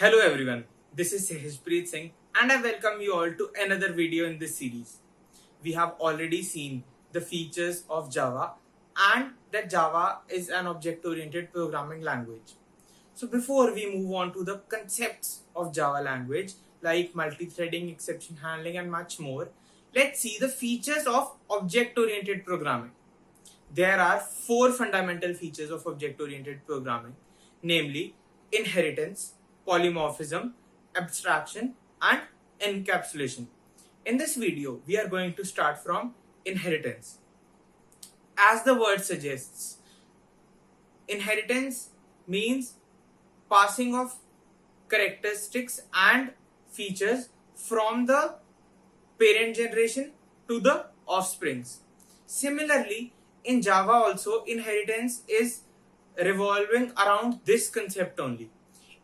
Hello everyone, this is Sehajpreet Singh and I welcome you all to another video in this series. We have already seen the features of Java and that Java is an object-oriented programming language. So before we move on to the concepts of Java language like multi-threading, exception handling and much more, let's see the features of object-oriented programming. There are four fundamental features of object-oriented programming, namely inheritance, polymorphism, abstraction, and encapsulation. In this video, we are going to start from inheritance. As the word suggests, inheritance means passing of characteristics and features from the parent generation to the offsprings. Similarly, in Java also inheritance is revolving around this concept only.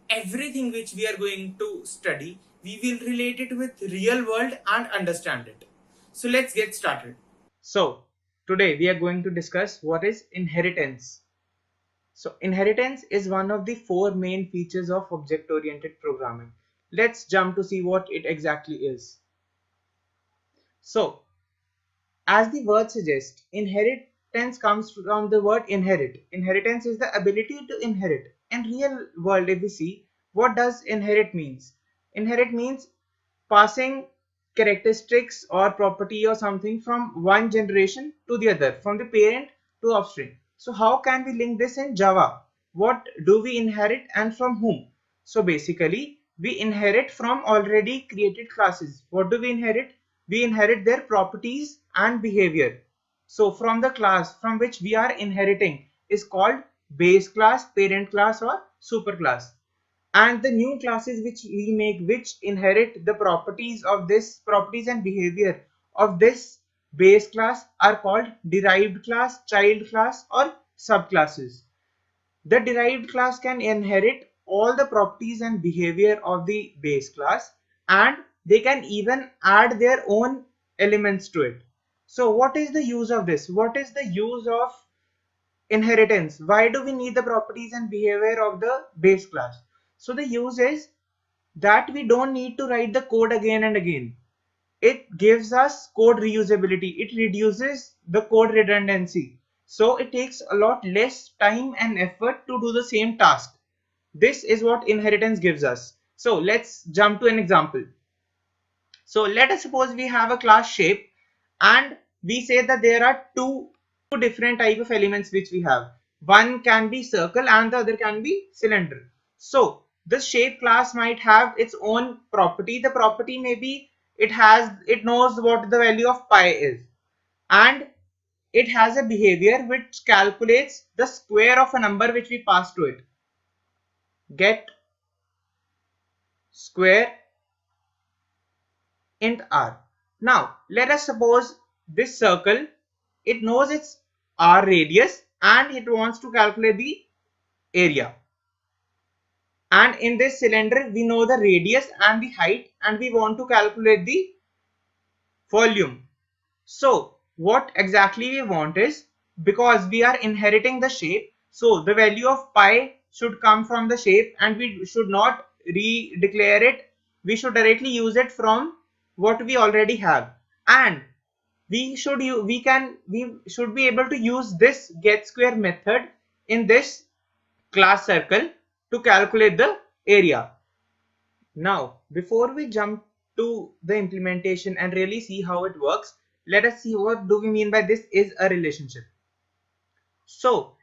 Everything which we are going to study, we will relate it with real world and understand it. So let's get started. So today we are going to discuss what is inheritance. So inheritance is one of the four main features of object-oriented programming. Let's jump to see what it exactly is. So as the word suggests, inheritance comes from the word inherit. Inheritance is the ability to inherit. In real world, if we see, what does inherit means? Inherit means passing characteristics or property or something from one generation to the other, from the parent to offspring. So how can we link this in Java? What do we inherit and from whom? So basically, we inherit from already created classes. What do we inherit? We inherit their properties and behavior. So from the class from which we are inheriting is called base class, parent class or superclass. And the new classes which we make, which inherit the properties of this properties and behavior of this base class, are called derived class, child class or subclasses. The derived class can inherit all the properties and behavior of the base class, and they can even add their own elements to it. So what is the use of this? What is the use of inheritance? Why do we need the properties and behavior of the base class? So the use is that we don't need to write the code again and again. It gives us code reusability. It reduces the code redundancy. So it takes a lot less time and effort to do the same task. This is what inheritance gives us. So let's jump to an example. So let us suppose we have a class shape and we say that there are two different type of elements which we have. One can be circle and the other can be cylinder. So the shape class might have its own property. The property may be it knows what the value of pi is, and it has a behavior which calculates the square of a number which we pass to it. Get square int r. Now let us suppose this circle, it knows its r radius and it wants to calculate the area. And in this cylinder we know the radius and the height and we want to calculate the volume. So what exactly we want is, because we are inheriting the shape, so the value of pi should come from the shape and we should not re-declare it. We should directly use it from what we already have, and we should be able to use this get square method in this class circle to calculate the area. Now, before we jump to the implementation and really see how it works, let us see what do we mean by this is a relationship. So,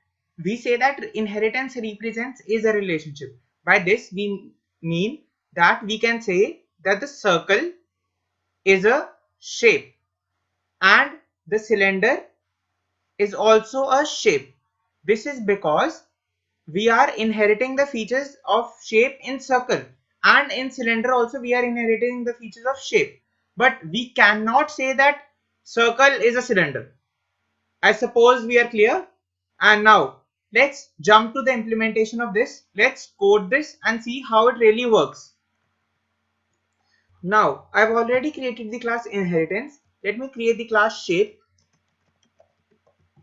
we say that inheritance represents is a relationship. By this, we mean that we can say that the circle is a shape and the cylinder is also a shape. This is because we are inheriting the features of shape in circle, and in cylinder also we are inheriting the features of shape, but we cannot say that circle is a cylinder. I suppose we are clear. And now let's jump to the implementation of this. Let's code this and see how it really works. Now I've already created the class inheritance. Let me create the class shape.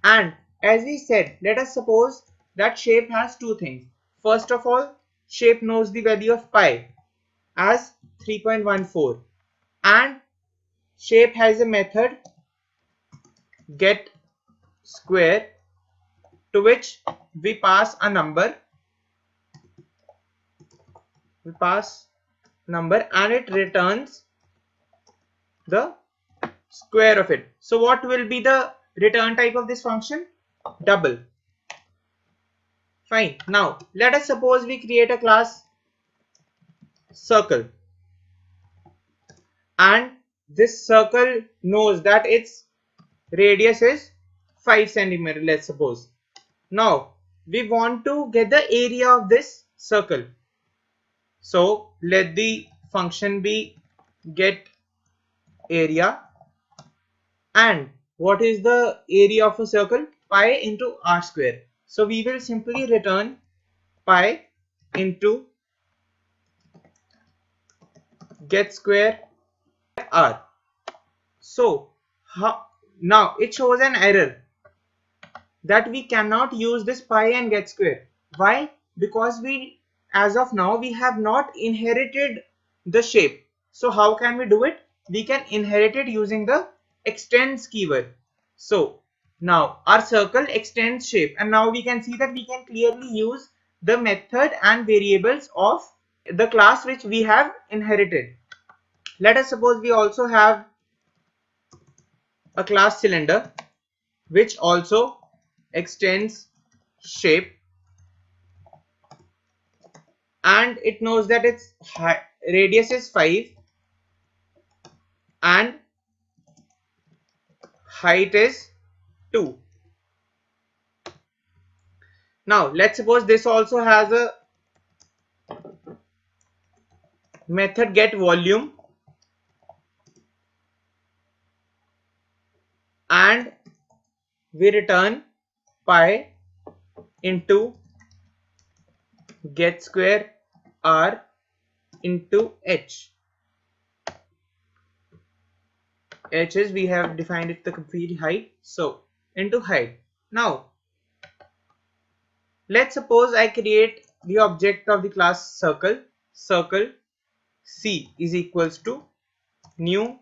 And as we said, let us suppose that shape has two things. First of all, shape knows the value of pi as 3.14, and shape has a method get square, to which we pass a number, and it returns the square of it. So what will be the return type of this function? Double. Fine. Now let us suppose we create a class circle, and this circle knows that its radius is 5 centimeter, let's suppose. Now we want to get the area of this circle, so let the function be get area. And what is the area of a circle? Pi into r square. So we will simply return pi into get square r. So now it shows an error that we cannot use this pi and get square. Why? Because we, as of now, we have not inherited the shape. So how can we do it? We can inherit it using the extends keyword. So now our circle extends shape, and now we can see that we can clearly use the method and variables of the class which we have inherited. Let us suppose we also have a class cylinder which also extends shape, and it knows that its radius is 5 and height is 2. Now let's suppose this also has a method get volume, and we return pi into get square r into h. H is, we have defined it the complete height, so into height. Now let's suppose I create the object of the class circle. Circle C is equals to new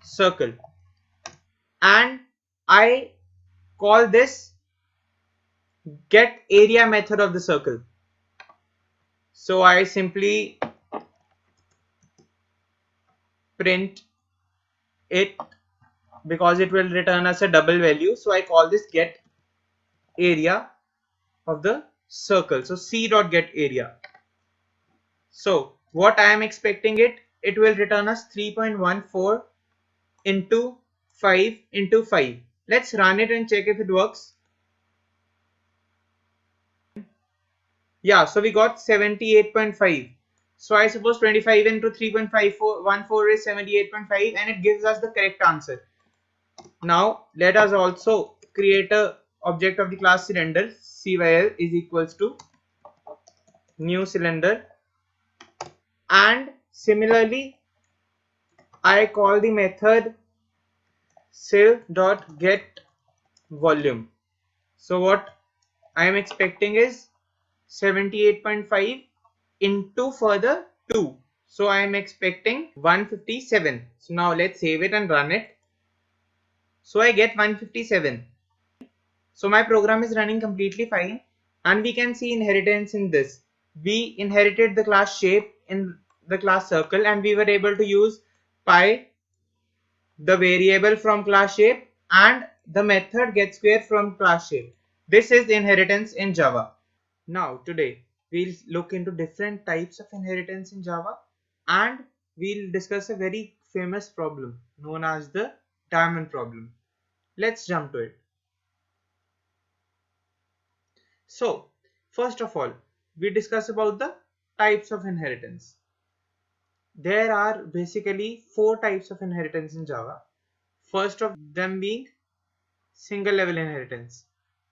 circle, and I call this get area method of the circle. So I simply print it because it will return us a double value. So I call this get area of the circle. So C dot get area. So what I am expecting it will return us 3.14 into 5 into 5. Let's run it and check if it works. Yeah, so we got 78.5. So I suppose 25 into 3.5414 is 78.5, and it gives us the correct answer. Now let us also create a object of the class cylinder. Cyl is equals to new cylinder, and similarly I call the method cyl dot get volume. So what I am expecting is 78.5 into further 2. So I am expecting 157. So now let's save it and run it. So I get 157. So my program is running completely fine, and we can see inheritance in this. We inherited the class shape in the class circle, and we were able to use pi, the variable from class shape, and the method get square from class shape. This is the inheritance in Java. Now today we'll look into different types of inheritance in Java, and we'll discuss a very famous problem known as the diamond problem. Let's jump to it. So first of all, we discuss about the types of inheritance. There are basically 4 types of inheritance in Java. First of them being single level inheritance.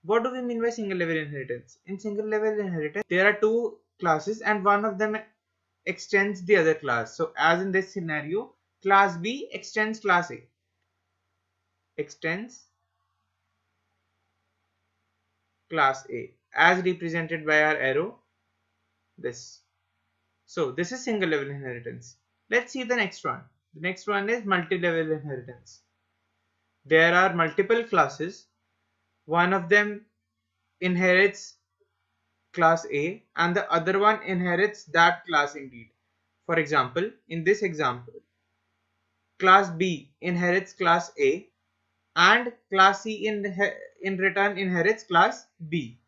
What do we mean by single level inheritance? In single level inheritance, there are 2 classes and one of them extends the other class. So as in this scenario, class B extends class A. Extends class A as represented by our arrow, this. So this is single level inheritance. Let's see the next one. The next one is multi-level inheritance. There are multiple classes. One of them inherits class A and the other one inherits that class indeed. For example, in this example, class B inherits class A and class C in return inherits class B.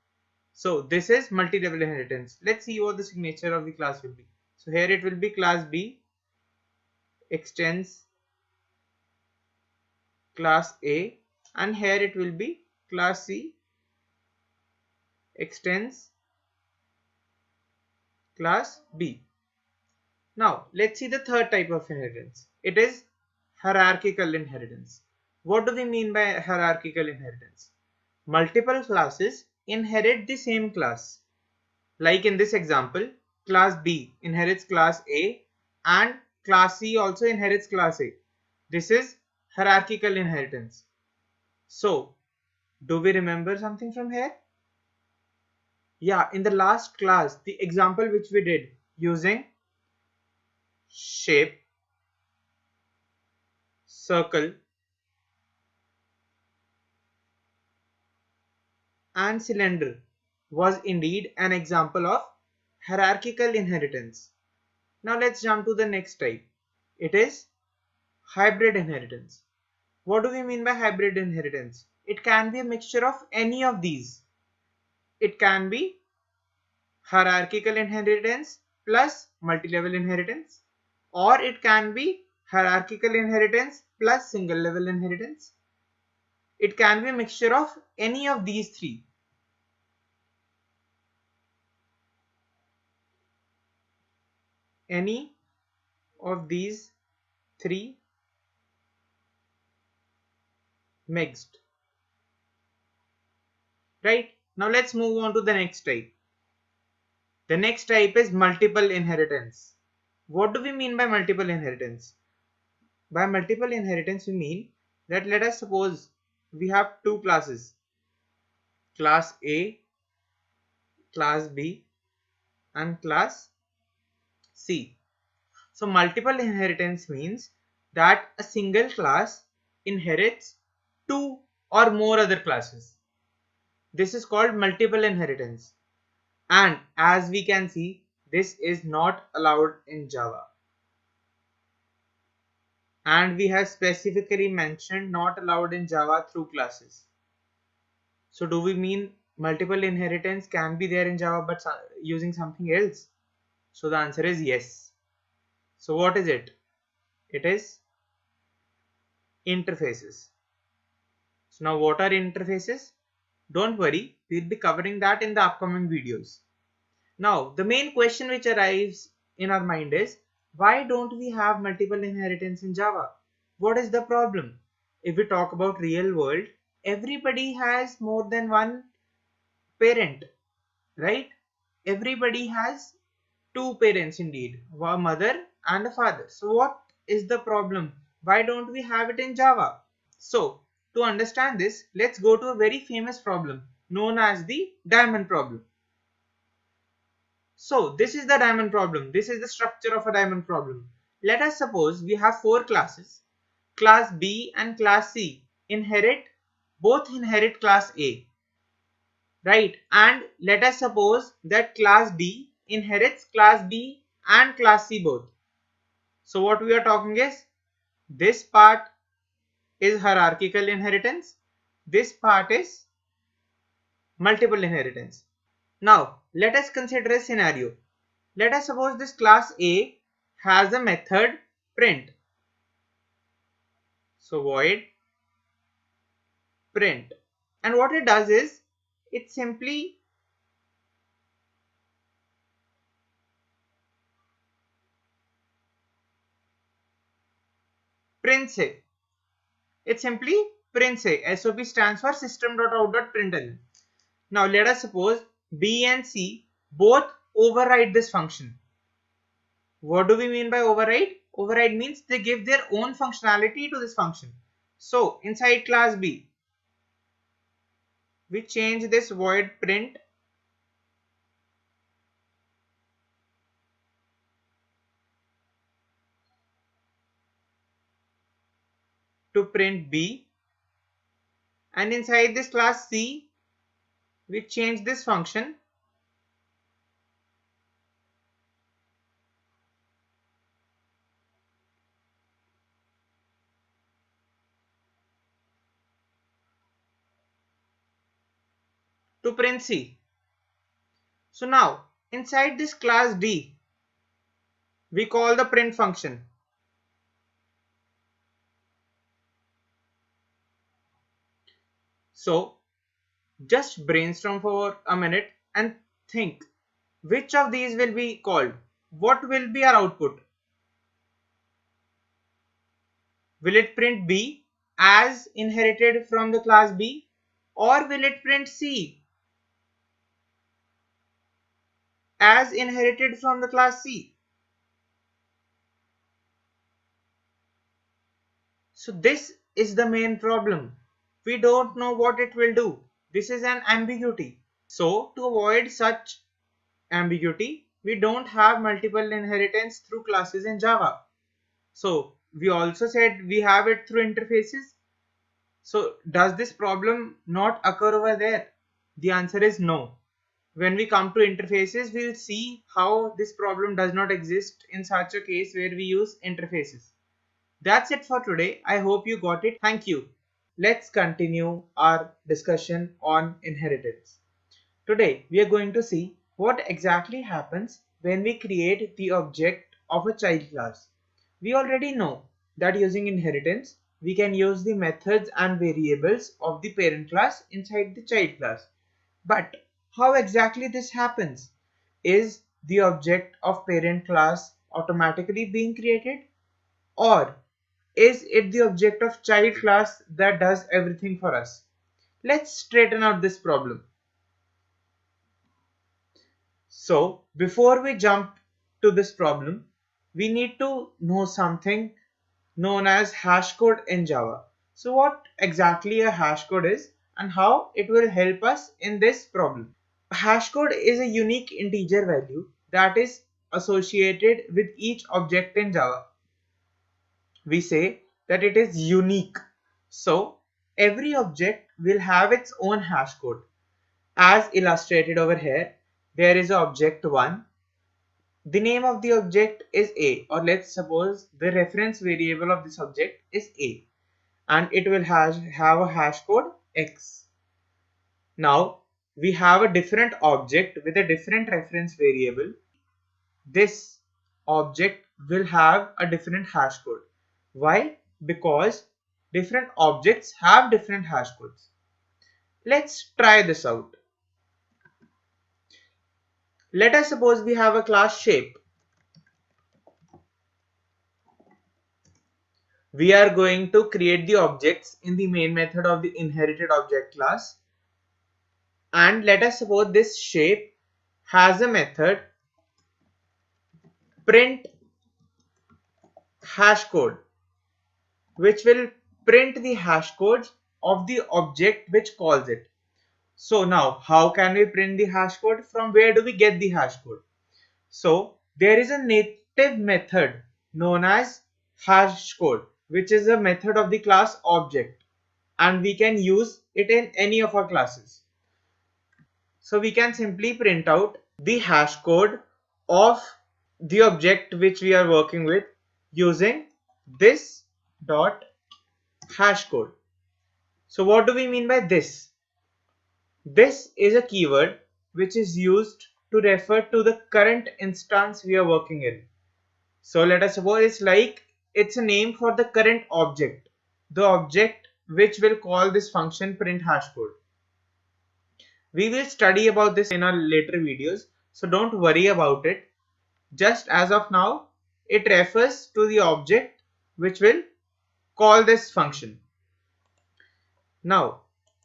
So this is multi-level inheritance. Let's see what the signature of the class will be. So here it will be class B extends class A and here it will be class C extends class B. Now let's see the third type of inheritance. It is hierarchical inheritance. What do we mean by hierarchical inheritance? Multiple classes inherit the same class. Like in this example, class B inherits class A and class C also inherits class A. This is hierarchical inheritance. So, do we remember something from here? Yeah, in the last class, the example which we did using shape, circle and cylinder was indeed an example of hierarchical inheritance. Now let's jump to the next type. It is hybrid inheritance. What do we mean by hybrid inheritance? It can be a mixture of any of these. It can be hierarchical inheritance plus multi-level inheritance, or it can be hierarchical inheritance plus single level inheritance. It can be a mixture of any of these three. Any of these three mixed. Right? Now let's move on to the next type. The next type is multiple inheritance. What do we mean by multiple inheritance? By multiple inheritance we mean that let us suppose we have two classes, class A, class B and class C. So multiple inheritance means that a single class inherits two or more other classes. This is called multiple inheritance, and as we can see, this is not allowed in Java. And we have specifically mentioned not allowed in Java through classes. So do we mean multiple inheritance can be there in Java but using something else? So the answer is yes. So what is it? It is interfaces. So now what are interfaces? Don't worry, we'll be covering that in the upcoming videos. Now the main question which arrives in our mind is, why don't we have multiple inheritance in Java? What is the problem? If we talk about real world, everybody has more than one parent, right? Everybody has two parents indeed, a mother and a father. So what is the problem? Why don't we have it in Java? So to understand this, let's go to a very famous problem known as the diamond problem. So this is the diamond problem. This is the structure of a diamond problem. Let us suppose we have four classes. Class B and class C both inherit class A. Right? And let us suppose that class D inherits class B and class C both. So what we are talking is, this part is hierarchical inheritance. This part is multiple inheritance. Now let us consider a scenario. Let us suppose this class A has a method print. So void print, and what it does is it simply prints a. It simply prints a. SOP stands for system.out.println. Now let us suppose B and C both override this function. What do we mean by override? Override means they give their own functionality to this function. So inside class B, we change this void print to print B, and inside this class C we change this function to print C. So now inside this class D we call the print function. So just brainstorm for a minute and think, which of these will be called? What will be our output? Will it print B as inherited from the class B, or will it print C as inherited from the class C? So this is the main problem. We don't know what it will do. This is an ambiguity. So to avoid such ambiguity, we don't have multiple inheritance through classes in Java. So we also said we have it through interfaces. So does this problem not occur over there? The answer is no. When we come to interfaces, we will see how this problem does not exist in such a case where we use interfaces. That's it for today. I hope you got it. Thank you. Let's continue our discussion on inheritance. Today we are going to see what exactly happens when we create the object of a child class. We already know that using inheritance we can use the methods and variables of the parent class inside the child class. But how exactly this happens? Is the object of parent class automatically being created, or is it the object of child class that does everything for us? Let's straighten out this problem. So before we jump to this problem, we need to know something known as hash code in Java. So what exactly a hash code is and how it will help us in this problem. Hash code is a unique integer value that is associated with each object in Java. We say that it is unique. So every object will have its own hash code. As illustrated over here, there is object 1. The name of the object is A, or let's suppose the reference variable of this object is A, and it will have a hash code X. Now we have a different object with a different reference variable. This object will have a different hash code. Why? Because different objects have different hash codes. Let's try this out. Let us suppose we have a class shape. We are going to create the objects in the main method of the inherited object class. And let us suppose this shape has a method print hash code, which will print the hash codes of the object which calls it. So now how can we print the hash code? From where do we get the hash code? So there is a native method known as hash code, which is a method of the class object, and we can use it in any of our classes. So we can simply print out the hash code of the object which we are working with using this dot hash code. So what do we mean by this? This is a keyword which is used to refer to the current instance we are working in. So let us suppose it's a name for the current object, the object which will call this function print hash code. We will study about this in our later videos, so don't worry about it. Just as of now, it refers to the object which will call this function. Now,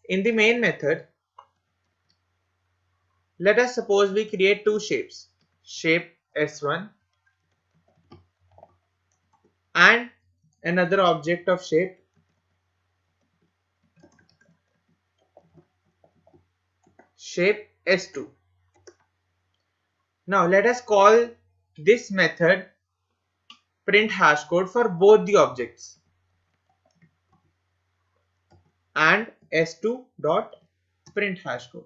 in the main method, let us suppose we create two shapes, shape S1 and another object of shape S2. Now let us call this method print hash code for both the objects. and s2 dot print hash code.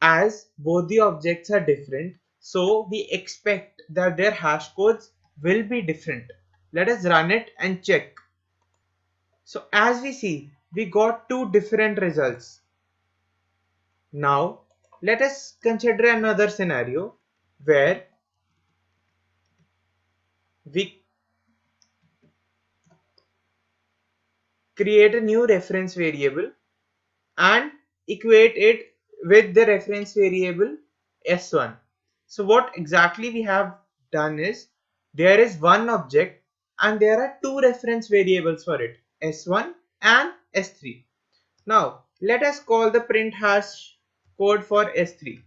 As both the objects are different, so we expect that their hash codes will be different. Let us run it and check. So as we see, we got two different results. Now let us consider another scenario where we create a new reference variable and equate it with the reference variable s1. So what exactly we have done is, there is one object and there are two reference variables for it, s1 and s3. Now let us call the print hash code for s3.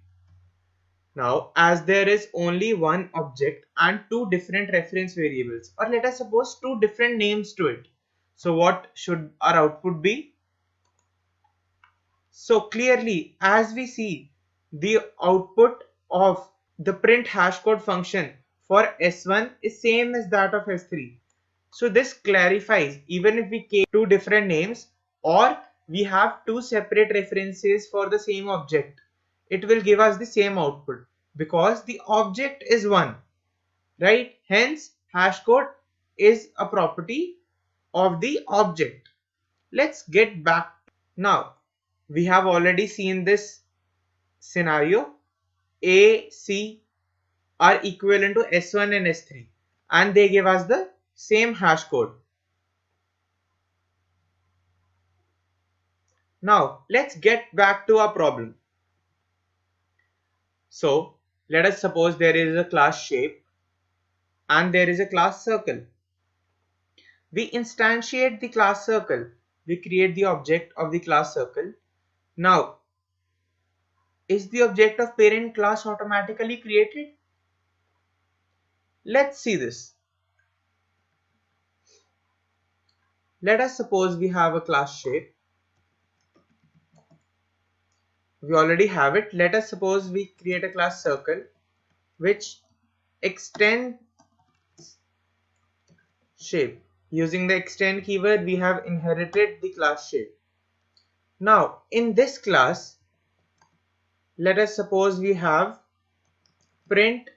Now as there is only one object and two different reference variables, or let us suppose two different names to it, so what should our output be? So clearly, as we see, the output of the print hash code function for S1 is same as that of S3. So this clarifies, even if we keep two different names or we have two separate references for the same object, it will give us the same output because the object is one, right? Hence, hash code is a property of the object. Let's get back. Now, we have already seen this scenario. A, C are equivalent to S1 and S3 and they give us the same hash code. Now let's get back to our problem. So let us suppose there is a class shape and there is a class circle. We instantiate the class circle. We create the object of the class circle. Now, is the object of parent class automatically created? Let's see this. Let us suppose we have a class shape. We already have it. Let us suppose we create a class circle which extends shape. Using the extend keyword, we have inherited the class shape. Now in this class, let us suppose we have print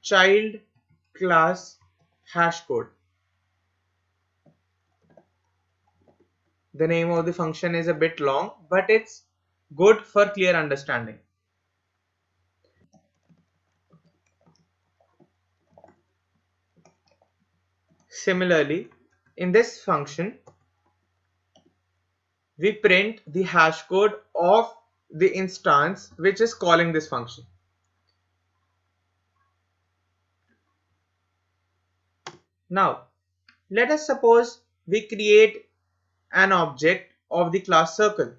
child class hash code. The name of the function is a bit long, but it's good for clear understanding. Similarly, in this function, we print the hash code of the instance which is calling this function. Now, let us suppose we create an object of the class circle.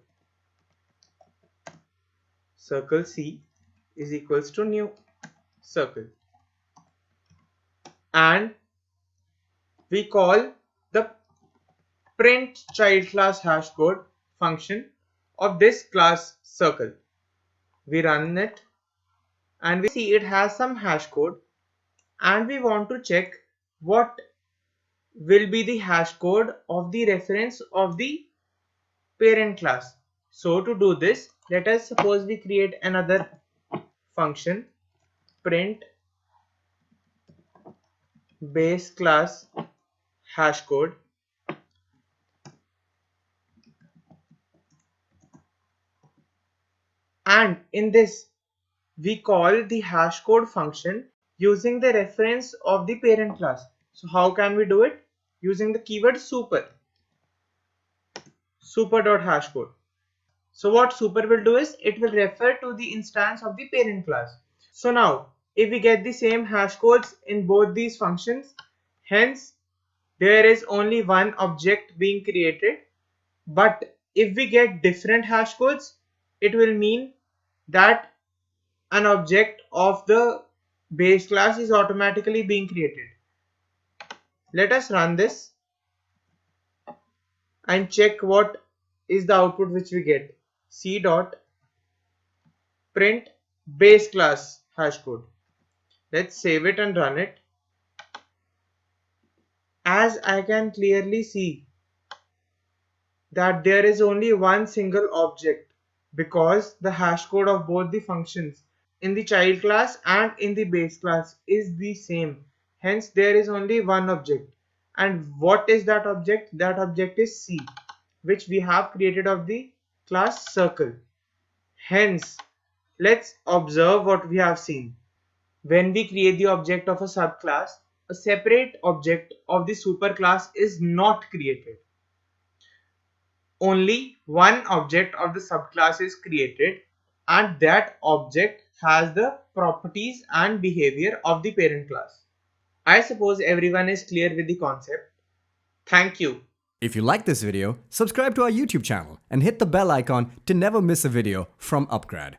Circle C is equals to new circle. And we call the print child class hash code function of this class circle. We run it and we see it has some hash code and we want to check what will be the hash code of the reference of the parent class. So to do this, let us suppose we create another function, print base class hash code. And in this, we call the hash code function using the reference of the parent class. So how can we do it? Using the keyword super dot hash code. So what super will do is, it will refer to the instance of the parent class. So now if we get the same hash codes in both these functions, hence there is only one object being created. But if we get different hash codes, it will mean that an object of the base class is automatically being created. Let us run this and check what is the output which we get. C dot print base class hash code. Let's save it and run it. As I can clearly see, that there is only one single object because the hash code of both the functions in the child class and in the base class is the same. Hence, there is only one object. And what is that object? That object is C, which we have created of the class circle. Hence, let's observe what we have seen. When we create the object of a subclass, a separate object of the superclass is not created. Only one object of the subclass is created, and that object has the properties and behavior of the parent class. I suppose everyone is clear with the concept. Thank you. If you like this video, subscribe to our YouTube channel and hit the bell icon to never miss a video from Upgrad.